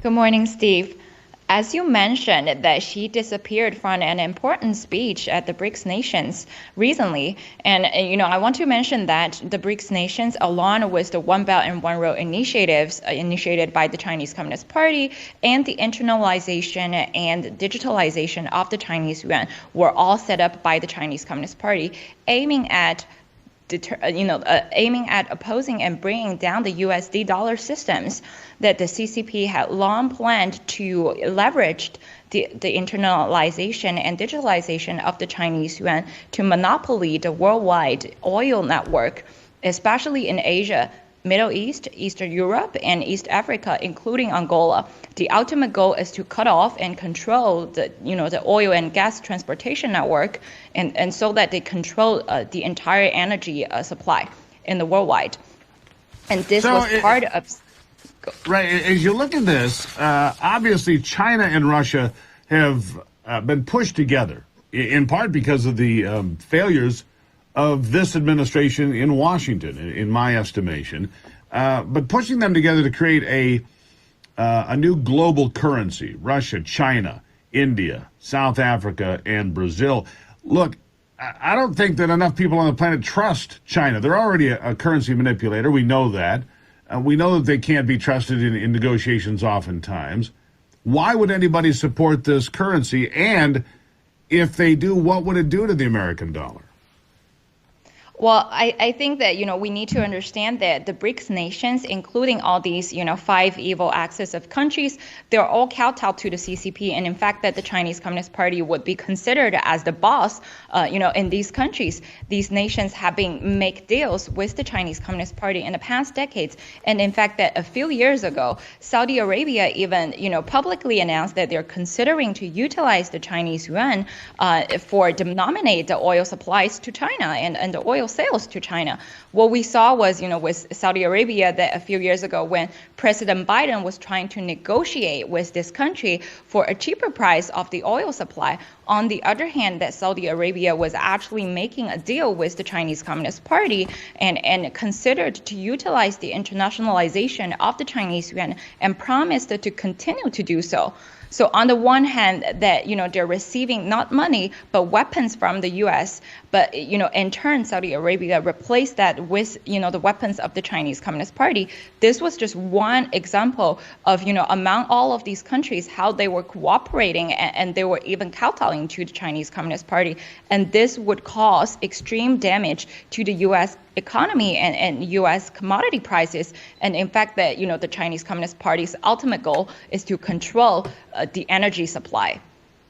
Good morning, Steve. As you mentioned, that she disappeared from an important speech at the BRICS nations recently. And, I want to mention that the BRICS nations, along with the One Belt and One Road initiatives initiated by the Chinese Communist Party and the internalization and digitalization of the Chinese yuan, were all set up by the Chinese Communist Party, aiming at opposing and bringing down the USD dollar systems that the CCP had long planned to leverage the internalization and digitalization of the Chinese yuan to monopoly the worldwide oil network, especially in Asia, Middle East, Eastern Europe, and East Africa, including Angola. The ultimate goal is to cut off and control the oil and gas transportation network, and so that they control the entire energy supply in the worldwide. And this was part of. Right. As you look at this, obviously China and Russia have been pushed together, in part because of the failures of this administration in Washington, in my estimation, but pushing them together to create a new global currency: Russia, China, India, South Africa, and Brazil. Look, I don't think that enough people on the planet trust China. They're already a currency manipulator. We know that. We know that they can't be trusted in negotiations oftentimes. Why would anybody support this currency? And if they do, what would it do to the American dollar? Well, I think that, we need to understand that the BRICS nations, including all these, 5 evil axis of countries, they're all kowtowed to the CCP. And in fact, that the Chinese Communist Party would be considered as the boss, in these countries. These nations have been make deals with the Chinese Communist Party in the past decades. And in fact, that a few years ago, Saudi Arabia even, publicly announced that they're considering to utilize the Chinese yuan for denominate the oil supplies to China and the oil sales to China. What we saw was, with Saudi Arabia, that a few years ago when President Biden was trying to negotiate with this country for a cheaper price of the oil supply. On the other hand, that Saudi Arabia was actually making a deal with the Chinese Communist Party and considered to utilize the internationalization of the Chinese yuan and promised to continue to do so. So on the one hand, that they're receiving not money but weapons from the U.S., but in turn Saudi Arabia replaced that with the weapons of the Chinese Communist Party. This was just one example of among all of these countries how they were cooperating and they were even kowtowing to the Chinese Communist Party, and this would cause extreme damage to the U.S. economy and U.S. commodity prices. And in fact, that the Chinese Communist Party's ultimate goal is to control the energy supply.